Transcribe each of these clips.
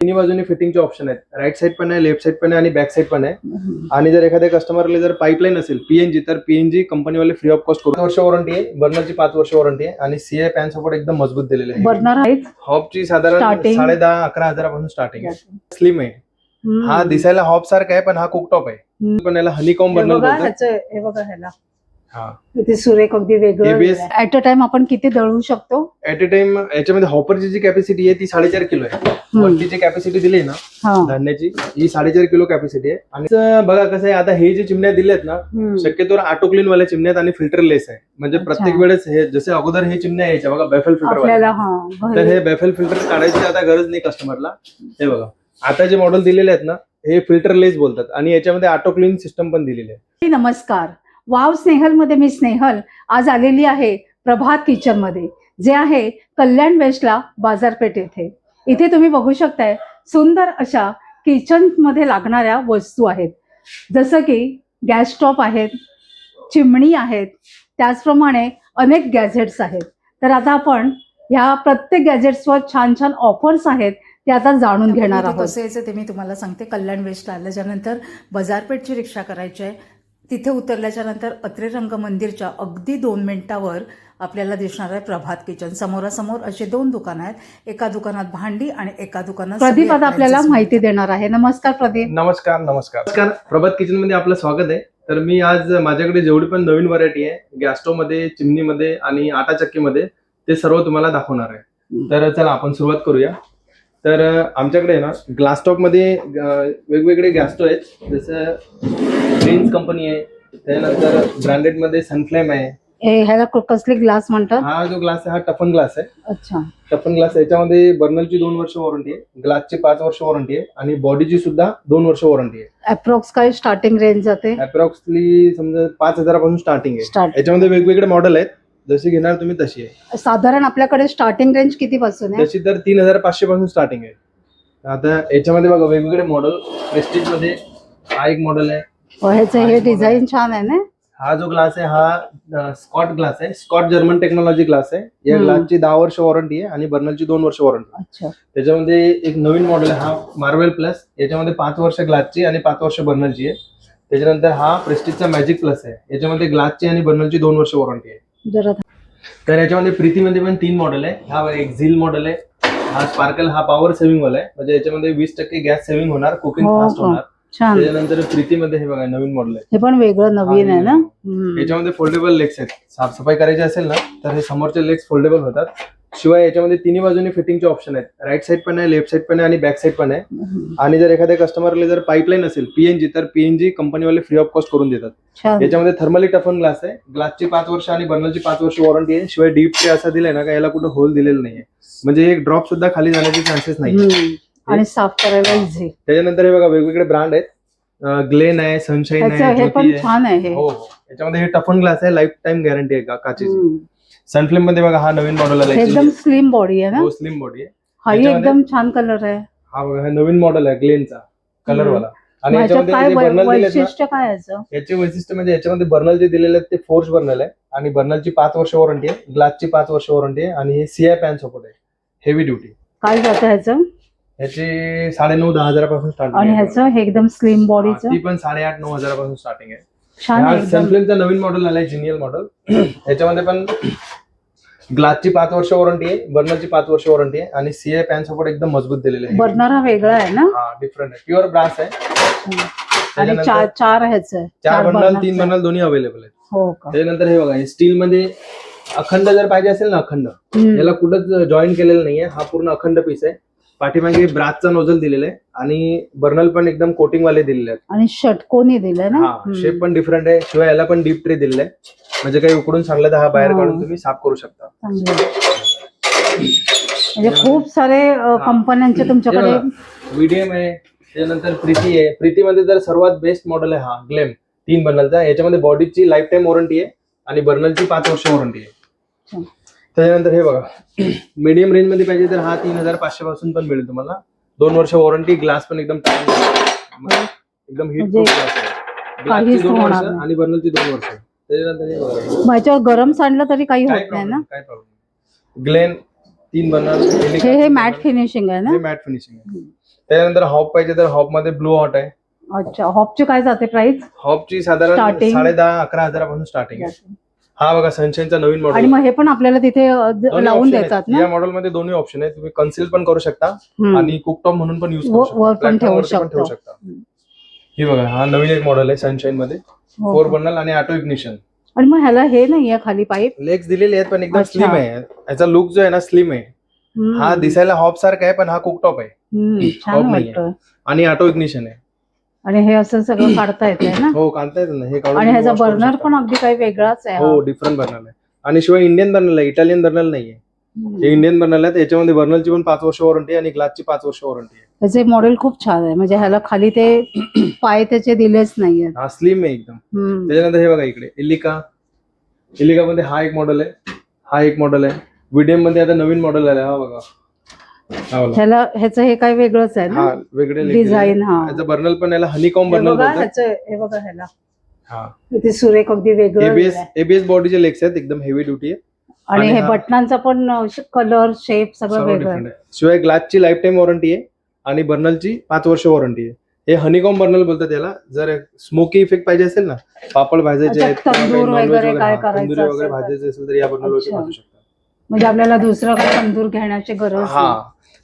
तिन्ही बाजूनी फिटिंगचे ऑप्शन आहेत. राईट साइड पण आहे, लेफ्ट साइड पण आहे आणि बॅक साइड पण आहे. आणि जर एखाद्या कस्टमरला जर पाईपलाईन असेल पीएनजी तर पीएनजी कंपनीवाले फ्री ऑफ कॉस्ट करू. 5 वर्ष वॉरंटी आहे, बर्नरची 5 वर्ष वॉरंटी आहे आणि सीए पॅन सपोर्ट एकदम मजबूत दिलेले आहे. बर्नर आहे हॉपची साधारण 10,500-11,000 हजारापासून स्टार्टिंग आहे. स्लिम आहे. हा दिसायला हॉप सारखा आहे पण हा कुकटॉप आहे. पण याला हनीकॉम्ब बर्नर बोलतात. हे बघा ह्याला हा किती सुरेख अगदी वेगळं. ऍट अ टाइम आपण किती दळू शकतो? ऍट अ टाइम याच्यामध्ये हॉपरची जी कॅपॅसिटी आहे ती 4.5 किलो आहे. वरती जी कॅपॅसिटी दिली ना धान्याची ही 4.5 किलो कॅपॅसिटी आहे. आणि बघा कसं आहे, आता हे जे चिमण्या दिलेत ना शक्यतो ऑटोक्लीन वाल्या चिमण्यात आणि फिल्टरलेस आहे. म्हणजे प्रत्येक वेळेस हे जसे अगोदर हे चिमण्या यायच्या बघा बॅफल फिल्टर, तर हे बॅफल फिल्टर काढायची आता गरज नाही कस्टमरला. हे बघा आता जे मॉडेल दिलेले आहेत ना हे फिल्टरलेस बोलतात आणि याच्यामध्ये ऑटोक्लीन सिस्टम पण दिलेली आहे. नमस्कार, वाव स्नेहल मध्ये मी स्नेहल आज आलेली आहे प्रभात किचन मध्ये, जे आहे कल्याण वेस्टला बाजारपेठ येथे. इथे तुम्ही बघू शकताय सुंदर अशा किचन मध्ये लागणाऱ्या वस्तू आहेत, जसं की गॅस स्टॉप आहेत, चिमणी आहेत, त्याचप्रमाणे अनेक गॅजेट्स आहेत. तर आता आपण ह्या प्रत्येक गॅजेट्सवर छान छान ऑफर्स आहेत ते आता जाणून घेणार आहोत. कसं यायचं ते मी तुम्हाला सांगते. कल्याण वेस्टला आल्याच्यानंतर बाजारपेठची रिक्षा करायची आहे. तिथे उतरल्याच्या नंतर अत्रे रंग मंदिरच्या अगदी 2 मिनिटावर आपल्याला दिसणार आहे प्रभात किचन. समोरासमोर असे 2 दुकानं आहेत. एका दुकानात भांडी आणि एका दुकानात प्रदीप आता आपल्याला माहिती देणार आहे. नमस्कार प्रदीप. नमस्कार. प्रभात किचन मध्ये आपलं स्वागत आहे. तर मी आज माझ्याकडे जेवढी पण नवीन व्हरायटी आहे गॅस स्टोव्ह मध्ये, चिमणी मध्ये आणि आटा चक्की मध्ये ते सर्व तुम्हाला दाखवणार आहे. तर चला आपण सुरुवात करूया. तर आमच्याकडे ना ग्लास टॉप मध्ये वेगवेगळे गॅस स्टोव्ह आहेत. जसं प्रिन्स कंपनी आहे, त्यानंतर ब्रँडेड मध्ये सनफ्लेम आहे. ह्याला कसले ग्लास म्हणतात? हा जो ग्लास आहे हा टफन ग्लास आहे. अच्छा, टफन ग्लास. याच्यामध्ये बर्नरची 2 वर्ष वॉरंटी आहे, ग्लासची 5 वर्ष वॉरंटी आहे आणि बॉडीची सुद्धा 2 वर्ष वॉरंटी आहे. अप्रॉक्स काय स्टार्टिंग रेंज जाते? अप्रॉक्सली समजा 5,000 पासून स्टार्टिंग आहे. याच्यामध्ये वेगवेगळे मॉडेल आहेत, जशी घेणार तुम्ही तशी आहे. साधारण आपल्याकडे स्टार्टिंग रेंज किती पासून आहे? तशी तर 3,500 पासून स्टार्टिंग आहे. आता याच्यामध्ये बघा वेगवेगळे मॉडेल. प्रेस्टिज मध्ये हा एक मॉडेल आहे. ह्याचं हे डिझाईन छान आहे ना. हा जो ग्लास आहे हा स्कॉट ग्लास आहे, स्कॉट जर्मन टेक्नॉलॉजी ग्लास आहे. या ग्लासची 10 वर्ष वॉरंटी आहे आणि बर्नरची 2 वर्ष वॉरंटी. अच्छा. त्याच्यामध्ये एक नवीन मॉडेल आहे हा मार्वेल प्लस. याच्यामध्ये 5 वर्ष ग्लासची आणि 5 वर्ष बर्नरची आहे. त्याच्यानंतर हा प्रेस्टिजचा मॅजिक प्लस आहे. याच्यामध्ये ग्लासची आणि बर्नरची 2 वर्ष वॉरंटी आहे. तर याच्यामध्ये प्रीतीमध्ये पण 3 मॉडेल आहे. हा एक झील मॉडेल आहे, हा स्पार्कल, हा पॉवर सेव्हिंग वाला आहे. म्हणजे याच्यामध्ये 20% गॅस सेव्हिंग होणार, कुकिंग फास्ट होणार. त्याच्यानंतर प्रीतीमध्ये हे बघा नवीन मॉडेल आहे. हे पण वेगळं नवीन आहे ना. याच्यामध्ये फोल्डेबल लेग्स आहेत. साफसफाई करायची असेल ना तर हे समोरचे लेग्स फोल्डेबल होतात. शिवाय याच्यामध्ये तिन्ही बाजूनी फिटिंगचे ऑप्शन आहेत. राईट साइड पण आहे, लेफ्ट साइड पण आहे आणि बॅक साइड पण आहे. आणि जर एखाद्या कस्टमरला जर पाईपलाईन असेल पीएनजी तर पीएनजी कंपनीवाले फ्री ऑफ कॉस्ट करून देतात. याच्यामध्ये थर्मली टफन ग्लास आहे. ग्लासची 5 वर्ष आणि बर्नरची 5 वर्ष वॉरंटी आहे. शिवाय डीप ट्रे असा दिलाय ना का याला कुठं होल दिलेलं नाहीये, म्हणजे एक ड्रॉप सुद्धा खाली जाण्याचे चान्सेस नाही आणि साफ करायला इझी. त्याच्यानंतर हे बघा वेगवेगळे ब्रँड आहेत. ग्लेन आहे, सनशाईन आहे, ज्योती आहे. हो, याच्यामध्ये हे टफन ग्लास आहे, लाईफ टाइम गॅरंटी आहे काचेची. सनफ्लेम मध्ये बघा हा नवीन मॉडेल आला, एकदम स्लिम बॉडी आहे ना. हो, स्लिम बॉडी आहे. हा एकदम छान कलर आहे. हा बघा हा नवीन मॉडेल आहे ग्लेनचा कलर वाला. आणि याच्यामध्ये वैशिष्ट्य काय याचं? याचे वैशिष्ट्य म्हणजे याच्यामध्ये बर्नर जे दिलेले आहेत ते फोर्स बर्नर आहे आणि बर्नरची 5 वर्ष वॉरंटी आहे, ग्लासची 5 वर्ष वॉरंटी आहे आणि हे सीआय पॅन सपोर्ट आहे, हेवी ड्युटी. काय जातं ह्याचं? याची 9,500-10 हजारापासून स्टार्टिंग आणि ह्याचं हे एकदम स्लिम बॉडीचं ती पण 8,500-9 हजारापासून स्टार्टिंग आहे. सनफ्लेमचा नवीन मॉडेल आलाय, जिनियल मॉडेल. याच्यामध्ये पण ग्लासची 5 वर्ष वॉरंटी आहे, बर्नरची 5 वर्ष वॉरंटी आहे आणि सीआय पॅन सपोर्ट एकदम मजबूत दिलेले आहे. बर्नर हा वेगळा आहे ना. हा डिफरंट आहे, प्युअर ब्रास आहे. आणि 4 ह्याचं 4 बर्नर 3 बर्नर दोन्ही अवेलेबल आहेत. हो का. त्याच्यानंतर हे बघा स्टील मध्ये अखंड जर पाहिजे असेल ना, अखंड, याला कुठंच जॉईन केलेलं नाहीये, हा पूर्ण अखंड पीस आहे. पाठीमागे ब्रासचा नोझल दिलेला आहे आणि बर्नल पण एकदम कोटिंग वाले दिलेले आहेत आणि षटकोनी दिले ना. हा शेप पण डिफरंट आहे. शिवाय याला पण डीप ट्रे दिलेला आहे, म्हणजे काही उकडून सांगलं तर हा बाहेर काढून तुम्ही साफ करू शकता. म्हणजे खूप सारे कंपन्यांचे तुमच्याकडे. मीडियम आहे, त्यानंतर प्रीती आहे. प्रीतीमध्ये तर सर्वात बेस्ट मॉडेल आहे हा ग्लेम 3 बर्नरचा. याच्यामध्ये बॉडीची लाईफ टाइम वॉरंटी आहे आणि बर्नरची 5 वर्ष वॉरंटी आहे. त्याच्यानंतर हे बघा मीडियम रेंज मध्ये पाहिजे तर हा 3,500 पासून पण मिळेल तुम्हाला. 2 वर्ष वॉरंटी, ग्लास पण एकदम एकदम हिट प्रूफ ग्लास आहे. ग्लासची 2 वर्ष आणि बर्नरची 2 वर्ष. त्याच्यानंतर ह्याच्यावर गरम सांडलं तरी काही होत नाही ना. काय प्रॉब्लेम. Glenn 3 burner. हे मॅट फिनिशिंग आहे ना. हे मॅट फिनिशिंग आहे. त्याच्यानंतर हॉप पाहिजे तर हॉप मध्ये ब्लू हॉट आहे. अच्छा, हॉपची काय जाते प्राइस? हॉपची साधारण Starting? 10,000-11,000 स्टार्टिंग आहे. हा बघा सनशाईनचा नवीन आणि मॉडेल. मग हे पण आपल्याला तिथे लावून देतात ना? या मॉडेल मध्ये दोन्ही ऑप्शन आहे. तुम्ही कन्सील पण करू शकता आणि कुकटॉप म्हणून पण युज करू वर पण शकता. ठेवू ठेवू शकता. हे बघा हा नवीन एक मॉडेल आहे सनशाईन मध्ये. 4 बर्नल आणि ऑटो इग्निशन. आणि मग ह्याला हे नाहीये खाली पाईप? लेग्स दिलेले आहेत पण एकदम अच्छा. स्लिम आहे. याचा लुक जो आहे ना स्लिम आहे. हा दिसायला हॉप सारखा आहे पण हा कुकटॉप आहे. छान हॉप नाहीये. वाटतं. आणि ऑटो इग्निशन आहे. आणि हे असं सगळं काढता येतंय ना? हो काढता येतं ना. हे काढून आणि ह्याचा wash करू बर्नर शकता. पण अगदी काही वेगळाच आहे. हो डिफरंट बर्नल आहे. आणि शिवाय इंडियन बर्नल आहे, इटालियन बर्नल नाहीये. हे इंडियन बर्नल आहे. याच्यामध्ये बर्नलची पण 5 वर्ष वॉरंटी आणि ग्लासची 5 वर्ष वॉरंटी आहे. त्याचे मॉडेल खूप छान आहे. म्हणजे ह्याला खाली ते पाय त्याचे दिलेच नाहीये. हा स्लिम आहे एकदम. त्याच्यानंतर हे बघा इकडे इलिका मध्ये हा एक मॉडेल आहे. हा एक मॉडेल आहे. विडियम मध्ये आता नवीन मॉडेल आला हा बघा. ह्याला ह्याचं हे काही वेगळंच आहे ना? हा वेगळे डिझाईन. हा याचं बर्नल पण याला हनीकॉम बर्नल बघा बोलतात. ह्याचं, हे बघा ह्याला हा ते सुरेख अगदी वेगळं आहे. एबीएस बॉडीचे लेग्स आहेत एकदम हेवी ड्युटी आहे. आणि आणि हे हा- बटनांचा पण कलर शेप सगळं सर्व वेगळं डिफरंट आहे. आहे. शिवाय ग्लासची लाईफ टाईम वॉरंटी आहे आणि बर्नलची 5 वर्ष वॉरंटी आहे. हे हनीकॉम बर्नल बोलतात याला. जर स्मोकी इफेक्ट पाहिजे असेल ना, पापड भाजायचे आहेत, अच्छा, तंदूर वगैरे काय करायचं तंदुरी वगैरे असेल तर. भाजायचे असेल तर या बर्नल वरती अच्छा. भाजू शकता. म्हणजे आपल्याला दुसरं काही तंदूर घेण्याची गरज नाही. हा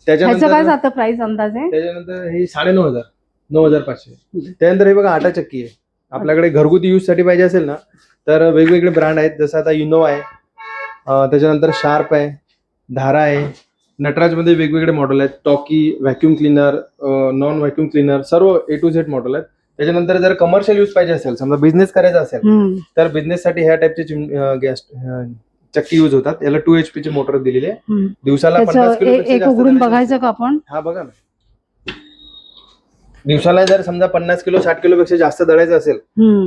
ह्याचं काय त्याच्यानंतर जातं प्राइस अंदाजे? त्याच्यानंतर हे 9,500 9,500. त्यानंतर हे बघा आटा चक्की आहे. आपल्याकडे घरगुती यूज साठी पाहिजे असेल ना तर वेगवेगळे ब्रँड आहेत. जसं आता इनोवा आहे, त्याच्यानंतर शार्प आहे, धारा आहे. नटराज मध्ये वेगवेगळे मॉडेल आहेत. Talkie, vacuum cleaner, non vacuum cleaner, सर्व A to Z मॉडेल आहेत. त्याच्यानंतर जर कमर्शियल यूज पाहिजे असेल, समजा बिझनेस करायचा असेल तर बिझनेस साठी ह्या टाइपचे गॅस चक्की यूज होतात. याला 2 HP ची मोटर दिलेली आहे. दिवसाला 50 किलो एक उघडून बघायचं का आपण? हा बघा ना. दिवसाला जर समजा 50 किलो 60 किलो पेक्षा जास्त दळायचं असेल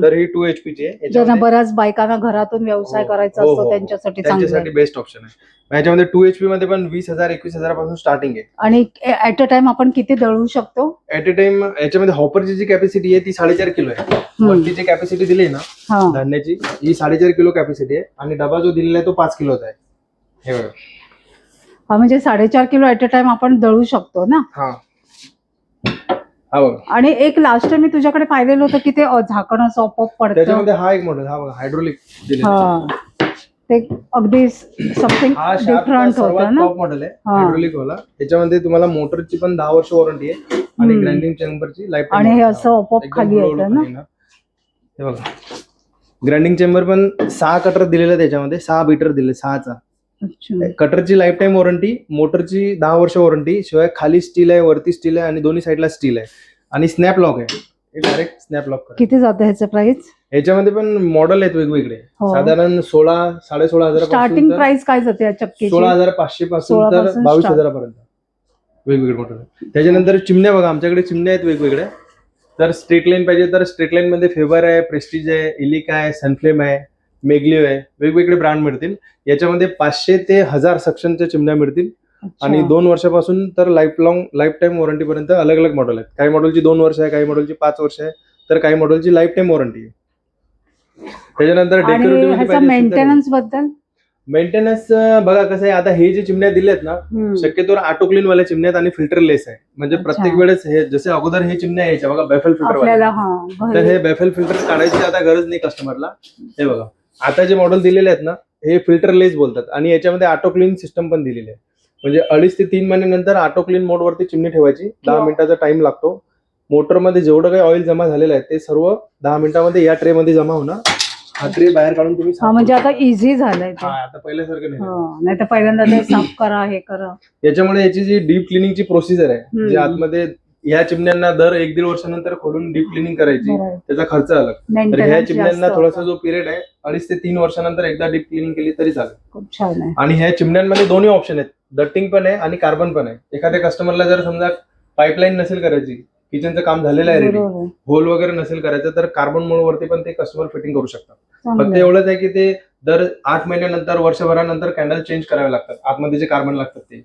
तर ही 2 HP ची आहे. ज्यांना याच्यामध्ये- बऱ्याच बायकांना घरातून व्यवसाय करायचा हो, असतो हो. त्यांच्यासाठी चांगलं त्यांच्यासाठी आहे. बेस्ट ऑप्शन आहे. याच्यामध्ये 2 HP मध्ये पण 20,000 21,000 पासून स्टार्टिंग आहे. आणि ऍट अ टाइम आपण किती दळू शकतो? ऍट अ टाइम याच्यामध्ये हॉपरची जी कॅपॅसिटी आहे ती 4.5 किलो आहे. वरती जी कॅपॅसिटी दिली आहे ना धान्याची ही 4.5 किलो कॅपॅसिटी आहे आणि डबा जो दिलेला आहे तो 5 किलोचा आहे. हे बघा. हा म्हणजे 4.5 किलो ऍट अ टाइम आपण दळू शकतो ना? हा हा बघा. आणि एक लास्ट मी तुझ्याकडे पाहिलेलं होतं की ते झाकण असं आपोआप पडतं. त्याच्यामध्ये हा एक मॉडेल हा बघा हायड्रोलिक दिलेला आहे. हा ते अगदी समथिंग हा डिफरंट होतं ना? टॉप मॉडेल आहे हायड्रोलिक वाला. त्याच्यामध्ये तुम्हाला मोटरची पण 10 वर्ष वॉरंटी आहे आणि ग्राइंडिंग चेंबरची लाईफ आणि हे असं आपोआप खाली येतं ना? हे बघा. ग्राइंडिंग चेंबर पण 6 कटर दिलेले त्याच्यामध्ये 6 बीटर दिले 6चा. अच्छा. कटरची लाईफ टाईम वॉरंटी, मोटरची 10 वर्ष वॉरंटी. शिवाय खाली स्टील आहे, वरती स्टील आहे आणि दोन्ही साईडला स्टील आहे आणि स्नॅप लॉक आहे. हे डायरेक्ट स्नॅप लॉक करा. किती जातं ह्याचं प्राइस? याच्यामध्ये पण मॉडेल आहेत वेगवेगळे. हो. साधारण 16,000-16,500 स्टार्टिंग प्राइस काय जाते या चक्कीची? 16,500 पासून तर 16,000 22,000 पर्यंत वेगवेगळे मॉडेल. त्याच्यानंतर चिमण्या बघा आमच्याकडे चिमण्या आहेत वेगवेगळ्या. तर स्ट्रेट लाईन पाहिजे तर स्ट्रेट लाईन मध्ये फेबर आहे, प्रेस्टिज आहे, इलिका आहे, सनफ्लेम आहे, मेग्लिओ आहे. वेगवेगळे ब्रँड मिळतील. याच्यामध्ये 500 ते 1000 सक्शनच्या चिमण्या मिळतील आणि 2 वर्षापासून तर लाईफ टाईम वॉरंटी पर्यंत अलग अलग मॉडेल आहेत. काही मॉडेलची 2 वर्ष आहे, काही मॉडेलची 5 वर्ष आहे, तर काही मॉडेलची लाईफ टाईम वॉरंटी आहे. त्याच्यानंतर डेकोरेटिव्ह मेंटेनन्स बद्दल मेंटेनन्स बघा कसं आहे. आता हे जे चिमण्या दिलेत ना शक्यतो ऑटो क्लीन वाल्या चिमण्यात आणि फिल्टरलेस आहे. म्हणजे प्रत्येक वेळेस हे जसे अगोदर हे चिमण्या यायच्या बघा बेफल फिल्टर आपल्याला तर हे बेफल फिल्टर काढायची आता गरज नाही कस्टमरला. हे बघा आता जे मॉडेल दिलेले आहेत ना हे फिल्टरलेस बोलतात आणि याच्यामध्ये ऑटो क्लीन सिस्टम पण दिलेली आहे. म्हणजे 2.5 ते 3 महिन्यानंतर ऑटो क्लीन मोड वरती चिमणी ठेवायची. 10 मिनिटाचा टाइम लागतो. मोटरमध्ये जेवढं काही ऑइल जमा झालेलं आहे ते सर्व 10 मिनिटांमध्ये या ट्रे मध्ये जमा होणार. हा ट्रे बाहेर काढून तुम्ही म्हणजे आता इझी झालंय ते. आता पहिल्यासारखं नाही. नाही तर पहिल्यांदा ते साफ करा हे करा. याच्यामुळे याची जी डीप क्लिनिंगची प्रोसिजर आहे जी आतमध्ये या चिमण्यांना दर 1-1.5 वर्षानंतर खोलून डीप क्लिनिंग करायची त्याचा खर्च अलग. तर ह्या चिमण्यांना थोडासा जो पिरियड आहे 2.5 ते 3 वर्षानंतर एकदा डीप क्लिनिंग केली तरी चालेल. खूप छान आहे. आणि ह्या चिमण्यांमध्ये दोन्ही ऑप्शन आहेत. डक्टिंग पण आहे आणि कार्बन पण आहे. एखाद्या कस्टमरला जर समजा पाईपलाईन नसेल करायची, किचनचं काम झालेलं आहे रेडी, होल वगैरे नसेल करायचं तर कार्बन मोड वरती पण ते कस्टमर फिटिंग करू शकतात. फक्त एवढंच आहे की ते दर 8 महिन्यानंतर वर्षभरानंतर कॅन्डल चेंज करावे लागतात. आतमध्ये जे कार्बन लागतात ते.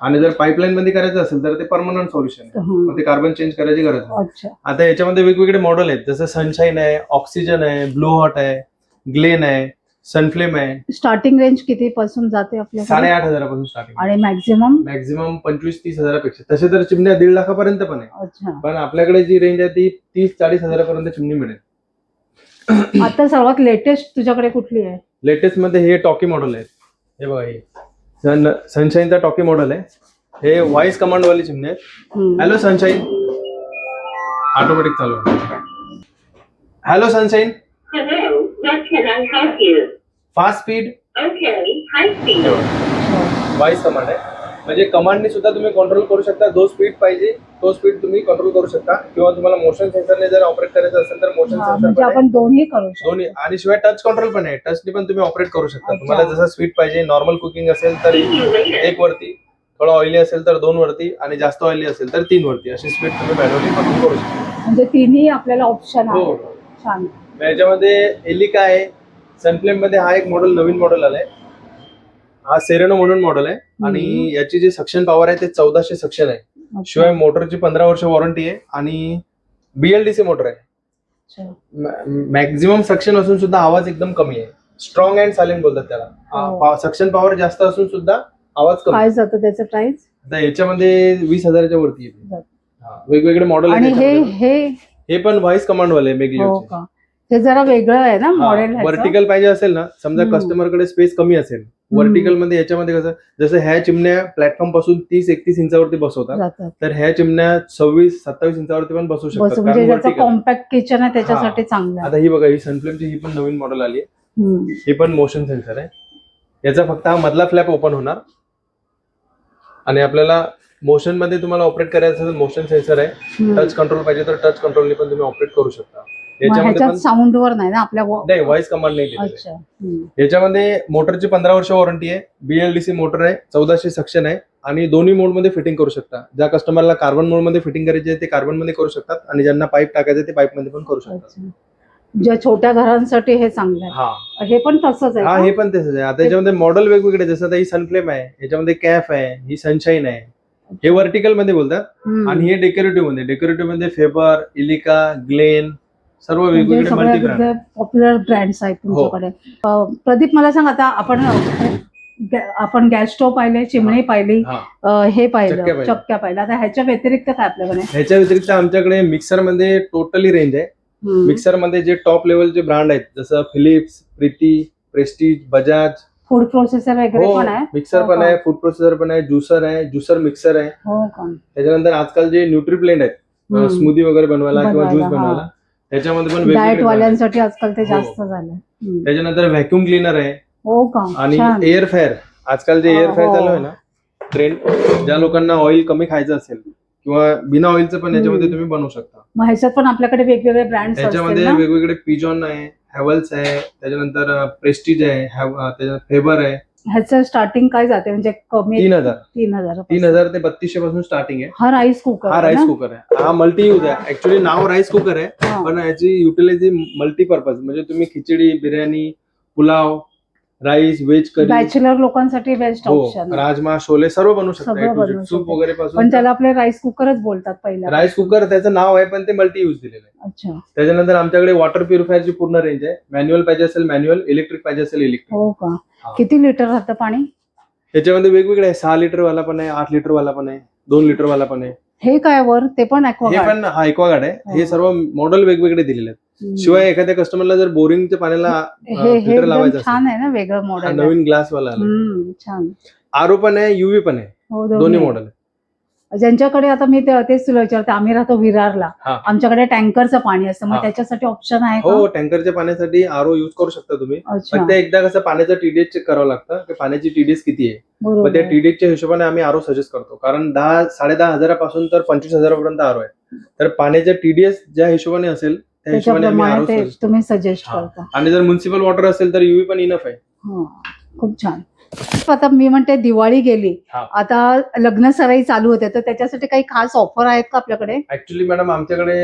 आणि जर पाईपलाईन मध्ये करायचं असेल तर ते परमनंट सोल्युशन आहे. मग ते कार्बन चेंज करायची गरज नाही. आता याच्यामध्ये वेगवेगळे मॉडेल आहेत. जसं सनशाईन आहे, ऑक्सिजन आहे, ब्लू हॉट आहे, ग्लेन आहे. सनफ्लेम आहे. स्टार्टिंग रेंज किती पासून जाते आपल्याकडे? 8,500 पासून स्टार्टिंग. आणि मॅक्झिमम? मॅक्झिमम 25-30 हजारापेक्षा. तसे तर चिमण्या 1.5 लाखापर्यंत पण आहे. अच्छा. पण आपल्याकडे जी रेंज आहे ती 30-40 हजारापर्यंत चिमणी मिळेल. आता सर्वात लेटेस्ट तुझ्याकडे कुठली आहे? लेटेस्ट मध्ये हे टॉकी मॉडेल आहे. हे बघा, हे सनशाईनचा टॉकी मॉडेल आहे. हे व्हॉइस कमांड वाली चिमणी आहे. हॅलो सनशाईन, ऑटोमॅटिक चालू आहे. Hello sunshine, Hello, what can I help you? Fast speed. Okay, high speed. Voice command आहे. म्हणजे कमांडने सुद्धा तुम्ही कंट्रोल करू शकता. जो स्पीड पाहिजे तो स्पीड तुम्ही कंट्रोल करू शकता. किंवा तुम्हाला मोशन सेन्सरने जर ऑपरेट करायचं असेल तर मोशन म्हणजे सेन्सर आपण दोन्ही करू शकतो. दोन्ही. आणि शिवाय टच कंट्रोल पण आहे. टचने पण तुम्ही ऑपरेट करू शकता. तुम्हाला जसं स्पीड पाहिजे, नॉर्मल कुकिंग असेल तर 1 वरती, थोडं ऑइली असेल तर 2 वरती, आणि जास्त ऑइली असेल तर 3 वरती, अशी स्पीड तुम्ही मॅन्युअली कंट्रोल करू शकता. म्हणजे तिन्ही आपल्याला ऑप्शन आहे. हो. छान. याच्यामध्ये एलिका आहे. सनफ्लेम मध्ये हा एक मॉडेल, नवीन मॉडेल आलाय. हा सेरेनो म्हणून मॉडेल आहे. आणि याची जी सक्शन पॉवर आहे ते 1400 सक्शन आहे. शिवाय मोटरची 15 वर्ष वॉरंटी आहे. आणि BLDC मोटर आहे. मॅक्झिमम सक्शन असून सुद्धा आवाज एकदम कमी आहे. स्ट्रॉंग अँड सायलेंट बोलतात त्याला. सक्शन पॉवर जास्त असून सुद्धा आवाज कमी. काय जातं त्याचं प्राइस? आता याच्यामध्ये 20,000च्या वरती येते. वेगवेगळे मॉडेल आणि आहेत. हे पण व्हॉइस कमांड वाले हो मेगलिओचे. का? ते जरा वेगळं आहे ना मॉडेल. व्हर्टिकल पाहिजे असेल ना, समजा कस्टमरकडे स्पेस कमी असेल, व्हर्टिकल मध्ये याच्यामध्ये कसं, जसं ह्या चिमण्या प्लॅटफॉर्म पासून 30-31 इंचावरती बसवतात, तर ह्या चिमण्या 26-27 इंचावरती पण बसवू शकतात. म्हणजे ज्याचं कॉम्पॅक्ट किचन आहे त्याच्यासाठी चांगलं आहे. आता ही बघा, ही सनफ्लेमची ही पण नवीन मॉडेल आली आहे. ही पण मोशन सेन्सर आहे. याचा फक्त हा मधला फ्लॅप ओपन होणार आणि आपल्याला मोशन मध्ये तुम्हाला ऑपरेट करायचं असेल तर मोशन सेन्सर आहे. टच कंट्रोल पाहिजे तर टच कंट्रोलने पण तुम्ही ऑपरेट करू शकता. याच्यामध्ये पण साऊंड वर नाही ना आपल्या? नाही, व्हॉइस कमांड नाही केलेलं आहे. अच्छा. याच्यामध्ये मोटरची 15 वर्ष वॉरंटी आहे. BLDC मोटर आहे. 1400 सक्शन आहे. आणि दोन्ही मोड मध्ये फिटिंग करू शकता. ज्या कस्टमरला कार्बन मोड मध्ये फिटिंग करायची आहे ते कार्बन मध्ये करू शकतात, आणि ज्यांना पाईप टाकायचं ते पाईप मध्ये पण करू शकतात. ज्या छोट्या घरांसाठी हे चांगलं आहे. हा, हे पण तसंच आहे हा, का? हे पण तसंच आहे. आता याच्यामध्ये मॉडेल वेगवेगळे, जसं आता ही सनफ्लेम आहे, याच्यामध्ये कॅफ आहे, ही सनशाईन आहे. हे व्हर्टिकल मध्ये बोलतात. आणि हे डेकोरेटिव्ह मध्ये फेबर, इलिका, ग्लेन, सर्व वेगवेगळे मल्टी ब्रँड, पॉप्युलर ब्रँड्स आहेत तुमच्याकडे. प्रदीप, मला सांग, आता आपण गॅस स्टोव्ह पाहिले, चिमणी पाहिली, हे पाहिलं, चक्क्या पाहिलं. आता ह्याच्या व्यतिरिक्त काय आपल्याकडे? ह्याच्या व्यतिरिक्त आमच्याकडे मिक्सर मध्ये टोटली रेंज आहे. मिक्सर मध्ये जे टॉप लेवलचे ब्रँड आहेत, जसं Philips, Preethi, Prestige, Bajaj. Food processor वगैरे पण आहे? मिक्सर पण आहे, फूड प्रोसेसर पण आहे, ज्युसर आहे, ज्युसर मिक्सर आहे. हो का? त्याच्यानंतर आजकाल जे न्यूट्रीब्लेंड आहेत, स्मूदी वगैरे बनवायला किंवा ज्यूस बनवायला, त्याच्यामध्ये पण डाएट वाल्यांसाठी आजकाल ते जास्त झालं. त्याच्यानंतर व्हॅक्युम क्लीनर आहे. हो का? आणि एअर फ्रायर. आजकाल जे एअर फ्रायर चालू आहे ना ट्रेंड, ज्या लोकांना ऑइल कमी खायचं असेल किंवा बिना ऑइलचं पण याच्यामध्ये तुम्ही बनवू शकता. मग ह्याच्यात पण आपल्याकडे वेगवेगळे ब्रँड त्याच्यामध्ये वेगवेगळे पिजॉन आहे, हॅवल्स आहे, त्याच्यानंतर प्रेस्टीज आहे, त्याच्यानंतर फेबर आहे. ह्याचं स्टार्टिंग काय जाते म्हणजे? कमी 3,000 ते 3200 पासून स्टार्टिंग आहे. हा राईस कुकर आहे. हा मल्टी यूज आहे. ऍक्च्युली नाव राईस कुकर आहे, पण याची युटिलाइज मल्टीपर्पज. म्हणजे तुम्ही खिचडी, बिर्याणी, पुलाव, राईस, व्हेज करी, बॅचलर लोकांसाठी बेस्ट ऑप्शन. राजमा, छोले सर्व बनवू शकता, सूप वगैरे पासून. पण त्याला आपले राईस कुकरच बोलतात पहिला. राईस कुकर त्याचं नाव आहे, पण ते मल्टी यूज दिलेलं आहे. अच्छा. त्याच्यानंतर आमच्याकडे वॉटर प्युरिफायरची पूर्ण रेंज आहे. मॅन्युअल पाहिजे असेल मॅन्युअल, इलेक्ट्रिक पाहिजे असेल इलेक्ट्रिक. हो का? किती लिटर राहतं पाणी? त्याच्यामध्ये वेगवेगळे आहे. 6 लिटर वाला पण आहे, 8 लिटर वाला पण आहे, 2 लिटर वाला पण आहे. हे काय वर? ते पण ॲक्वागार्ड? हे पण हा ॲक्वागार्ड आहे. हे सर्व मॉडेल वेगवेगळे दिलेले आहेत. शिवाय एखाद्या कस्टमरला जर बोरिंगच्या पाण्याला फिल्टर लावायचं असेल, छान आहे ना, वेगळं मॉडेल, नवीन ग्लास वाला छान. आरओ पण आहे, UV पण आहे, दोन्ही मॉडेल. ज्यांच्याकडे, आता मी तेच तुला विचारते, आम्ही राहतो विरारला, आमच्याकडे टँकरचं पाणी असतं, मग त्याच्यासाठी ऑप्शन आहे? हो, टँकरच्या पाण्यासाठी आरओ युज करू शकता तुम्ही. फक्त एकदा कसं पाण्याचं TDS चेक करावं लागतं की पाण्याची TDS किती आहे. मग त्या TDSच्या हिशोबाने आम्ही आरओ सजेस्ट करतो. कारण 10-10.5 हजारापासून तर 25,000 पर्यंत आरओ आहे. तर पाण्याच्या TDS ज्या हिशोबाने असेल त्या हिशोबाने आम्ही तुम्ही सजेस्ट करता. आणि जर म्युन्सिपल वॉटर असेल तर UV पण इनफ आहे. खूप छान. आता मी म्हणते दिवाळी गेली, आता लग्न सराई चालू होते, तर त्याच्यासाठी काही खास ऑफर आहेत का आपल्याकडे? ऍक्च्युली मॅडम आमच्याकडे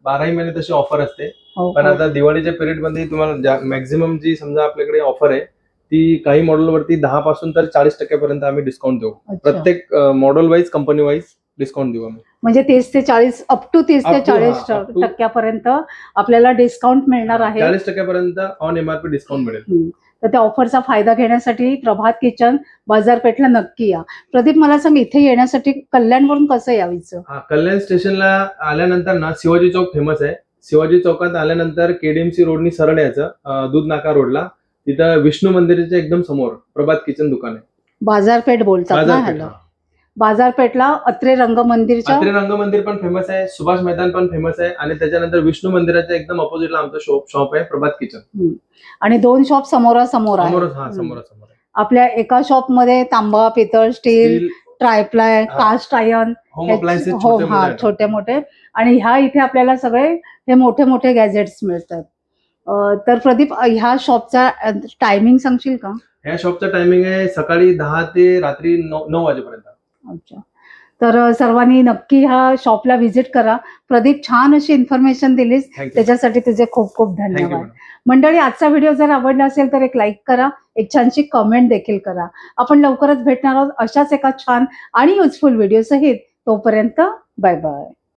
12ही महिने तशी ऑफर असते. पण आता दिवाळीच्या पिरियड मध्ये तुम्हाला मॅक्झिमम जी समजा आपल्याकडे ऑफर आहे ती काही मॉडेल वरती 10 पासून तर 40% पर्यंत आम्ही डिस्काउंट देऊ. प्रत्येक model wise, company wise discount देऊ आम्ही. म्हणजे 30 ते 40 अप टू 30 ते Up to, 40 हा, up to. टक्क्यापर्यंत आपल्याला डिस्काउंट मिळणार आहे. 40% ऑन एमआरपी डिस्काउंट मिळेल. तर त्या ऑफरचा फायदा घेण्यासाठी प्रभात किचन बाजारपेठला नक्की या. प्रदीप, मला सांग, इथे येण्यासाठी कल्याणवरून कसं यायचं? कल्याण स्टेशनला आल्यानंतर ना शिवाजी चौक फेमस आहे. शिवाजी चौकात आल्यानंतर केडीएमसी रोडनी सरळ यायचं, दूध नाका रोडला, तिथं विष्णू मंदिराच्या एकदम समोर प्रभात किचन दुकान आहे. बाजारपेठ बोलतात ना बाजारपेठ, ह्याला. बाजारपेठला अत्रे रंग मंदिरच्या अत्रे रंग मंदिर पण फेमस आहे, सुभाष मैदान पण फेमस आहे, आणि त्याच्यानंतर विष्णू मंदिराच्या एकदम अपोजिटला आमचं शॉप आहे प्रभात किचन. आणि 2 शॉप समोरासमोर आहे. समोरासमोर आहे. आपल्या एका शॉप मध्ये तांबा, पितळ, steel, triply, cast iron, home appliances छोटे मोठे, आणि ह्या इथे आपल्याला सगळे हे मोठे मोठे गॅजेट्स मिळतात. तर प्रदीप, ह्या शॉपचा टायमिंग सांगशील का? ह्या शॉपचा टायमिंग आहे सकाळी 10 ते रात्री 9 वाजेपर्यंत. अच्छा, तर सर्वांनी नक्की ह्या शॉपला व्हिजिट करा. प्रदीप, छान अशी इन्फॉर्मेशन दिलीस, थँक्यू. त्याच्यासाठी तुझे खूप खूप थँक्यू धन्यवाद. मॅडम. मंडळी, आजचा व्हिडिओ जर आवडला असेल तर एक लाईक करा, एक छानशी कमेंट देखील करा. आपण लवकरच भेटणार आहोत अशाच एका छान आणि युजफुल व्हिडिओ सहित. तोपर्यंत बाय बाय.